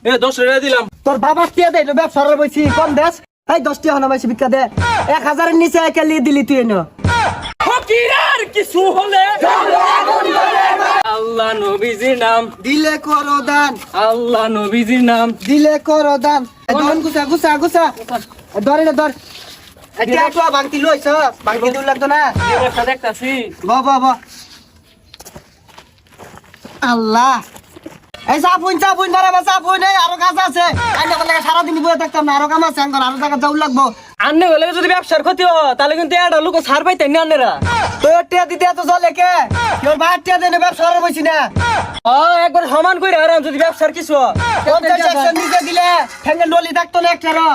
এ 10 টাকা দিলাম। তোর বাবা টিয়া দেয় ব্যবসার বইছি কম দেশ। এই 10 টাকা হনা মাইছি ভিক্ষা দে। 1000 এর নিচে একালি দিলি তুই এনো। ফকিরের কিছু হলে আল্লাহ নবীজির নাম, দিলে করো দান, আল্লাহ নবীজির নাম। দিলে করো দান। দন গুছা গুছা গুছা। ধরে না ধর। এটা তো বাংতি লইছ, বাংতি দূর লাগতো না। ব্যবসা দেখতাছি। বাবা আল্লাহ এই চাপুন বাবা চাপুন এই আরো কাজ আছে আইনা বলে সারাদিন বয়ে থাকতাম না আরো কাম আছে আঙ্গর আরো জায়গা যাও লাগবো আন্নে হলে যদি ব্যবসার ক্ষতি হয় তাহলে কিন্তু এটা লোক ছাড় পাইতেন না আন্নেরা। তোর টিয়া দিতে এত চলে কে তোর বাহার টিয়া দেনে ব্যবসা করে বসি না একবার সমান করে আরাম যদি ব্যবসার কিছু হয়। 50 সেকশন নিচে দিলে ঠেঙ্গে নলি থাকতো না একটারও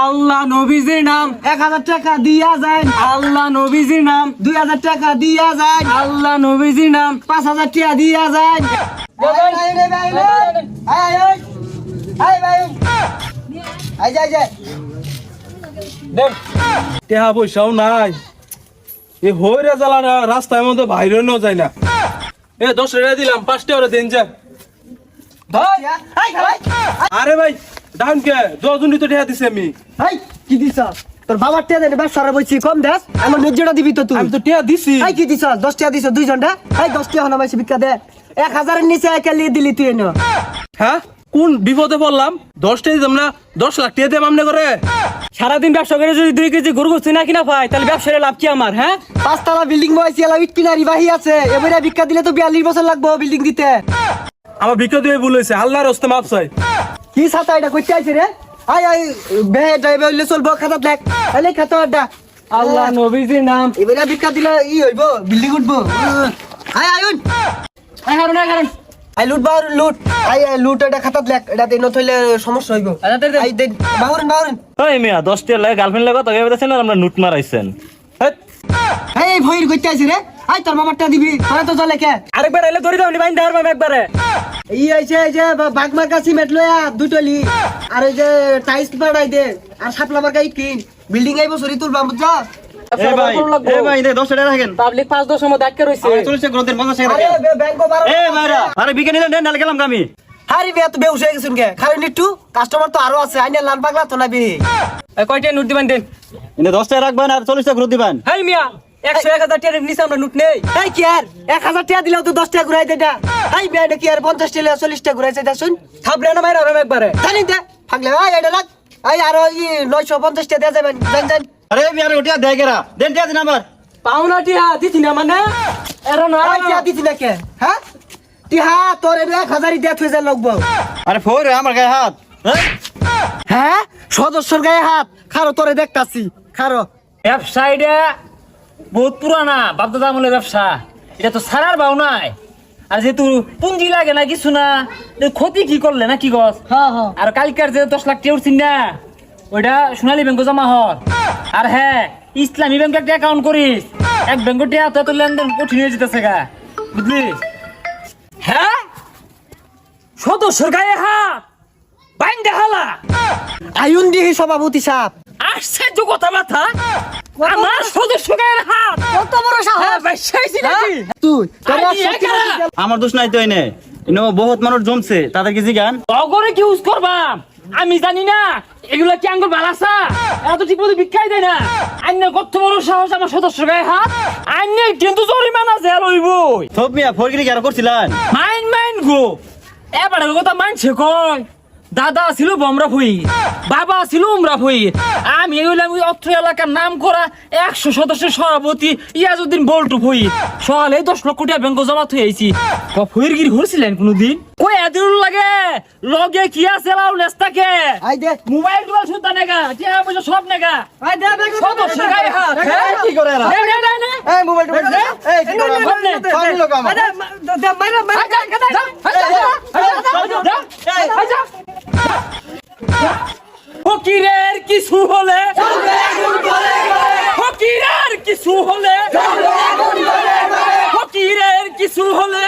আল্লাহ নবীজির নাম, 1000 টাকা দিয়া যায় আল্লাহ নবীজির নাম, 2000 টাকা দিয়া যায় আল্লাহ নবীজির নাম। 5000 টাকা দিয়া যায় টেহা পয়সাও নাই, এ হইরে জ্বালা না রাস্তার মধ্যে বাইরে ন যায় না। এ 10 টাকা দিলাম, 5 টাকা দেন যা। আরে ভাই ডাউন কে 10 জন তো টেহা দিছি আমি। কি দিছ তোর বাবার টিয়া দেনে ব্যবসা করে বসি কম দেশ আমার নিজেটা দিবি তো তুই আমি তো টেহা দিছি। কি দিছ 10 টাকা দিছ 2 জনটা 10 টাকা হনা মাইছি ভিক্ষা দে 1000 এর নিচে একালি দিলি তুই এনো হ্যাঁ কোন বিপদে পড়লাম? 10 টাকা দিলাম না, 10 লাখ টাকা দেব আমনে করে। সারাদিন ব্যবসা করে যদি 2 কেজি গরু চিনা কিনা পাই তাহলে ব্যবসার লাভ কি আমার? হ্যাঁ 5 তলা বিল্ডিং বইছি এলা ইট কিনারি বাহি আছে এবারে ভিক্ষা দিলে তো 42 বছর লাগবে বিল্ডিং দিতে আমার ভিক্ষা দিয়ে ভুল হয়েছে, আল্লাহর হস্তে মাপ চাই। কি ছাতা এটা কইতে আইছে রে বে ড্রাইভার হইলে চলবো খাতা দেখ এলে খাতা আড্ডা আল্লাহ নবীজির নাম। এবারে ভিক্ষা দিলে হইব বিল্ডিং উঠবো আয়ুন হারুন হারুন লুট লুট এটা খাতা দেখ এটা দেন থইলে সমস্যা হইব দেন বাহুরন ওই মিয়া 10 টাকা লাগে গার্লফ্রেন্ড লাগে তো গেবেছেন আর আমরা নুট মারাইছেন। এই ভইর কইতে আইছে রে তোর মামারটা দিবি তোরা তো চলে কে আরেকবার এলে ধরে দাও নি বাইন দেওয়ার মামা একবারে। এই যে বাগমার কাছে মেট লয়া দুটলি আর এই যে টাইলস পাড়াই দে আর সাপলা মার্কা ইট কিন বিল্ডিং আইবো সরি তুলবা বুঝছা এই ভাই 10 টাকা রাখেন। পাবলিক 5-10 এর মধ্যে আটকে রইছে। 40 টাকা গ্রোথের 50 টাকা আরে রাখেন। ব্যাংকো বারো এই ভাইরা আরে বিকেনি দেন নালে গেলাম আমি। হারি বে তো বেউস হয়ে গেছুন কে খালি নিটু কাস্টমার তো আরো আছে আইনা লান পাগলা তো না বে কয়টা নোট দিবেন দেন? ইনে 10 টাকা রাখবেন আর 40 টাকা গ্রোথ দিবেন। হেই মিয়া 100-1000 টাকার নিচে আমরা নোট নেই। এই কি আর 1000 টাকা দিলেও তো 10 টাকা ঘুরাই দেটা এই বে এটা কি আর 50 টাকা 40 টাকা ঘুরাইছে দা শুন থাবরে না মাইরা আরাম একবারে। জানি দে ফাগলে এটা লাগ আরো 950 টাকা দিয়ে যাবেন জান আরে মিয়া ওটা দেয় গেরা দেন টাকা দিন আমার। পাওনা টিহা দিছি না মানে এরা না আই টিয়া দিতি না কে হ্যাঁ টিহা তোর 1000ই দেয়া থই যা লাগবো আরে ফোর আমার গায়ে হাত। হ্যাঁ সদস্যর গায়ে হাত খারো তোরে দেখতাছি খারো ব্যবসা এটা বহুত পুরানা বাপদাদা আমলের ব্যবসা, এটা তো সারার বাউ নাই। আর যেহেতু পুঁজি লাগে না কিছু না, ক্ষতি কি করলে না কি গছ। হ্যাঁ আর কালকার যে 10 লাখ টাকা উঠছিন না ওইটা সোনালী ব্যাংকে জমা হর। আর হ্যাঁ ইসলামী ব্যাংকে একটা অ্যাকাউন্ট করিস, এক ব্যাংকে টাকা তো লেনদেন কঠিন হয়ে যেতেছে গা, বুঝলি? হ্যাঁ সদস্যর গায়ে হাত বাইন দেখালা আয়ুন দিহি সভাপতি সাহেব আশ্চর্য কথা মাথা। আমার সদস্য গায়ের হাত কত বড় সাহস হ্যাঁ বাইসাইছি নাকি? তুই তোর আই দিয়ে একা। আমার দোষ নাই তো এনে ইনো বহুত মানুষ জমছে তাদের কি জিগান। অগরে কি ইউজ করবাম আমি জানি না, এগুলা কি আঙ্গুর বালাসা এত ঠিক মতো বিক্কাই দেয় না। আইনের কত বড় সাহস আমার সদস্য গায়ে হাত, আইনের কিন্তু জরিমানা জেল হইবই। সব মিয়া ফরগিরি কি আর করছিলেন? মাইন গো এবারে কথা মানছে কয় দাদা ছিল বমরা ভুই, বাবা ছিল উমরা ভুই, আমি হইলাম ওই অত্র এলাকার নাম করা 100 সদস্যের সভাপতি ইয়াজউদ্দিন বল্টু ভুই। সকালে 10 লক্ষ টাকা ব্যাংকে জমা থই আইছি। ফইরগিরি হইছিলেন কোনদিন? কই এদিন লাগে লগে কি আছে লাউ নেস্তাকে আই দে মোবাইল টোবাইল সুতা নেগা টাকা পয়সা সব নেগা আই দে বেগ সদস্য গায়ে হাত। হ্যাঁ কি করে এরা? নে, নে, নে, নে। এই মোবাইল এই কি করে ফানি লোক আমার দে মাইরা ফকিরের কিছু হলে ফকিরের কিছু হলে ফকিরের কিছু হলে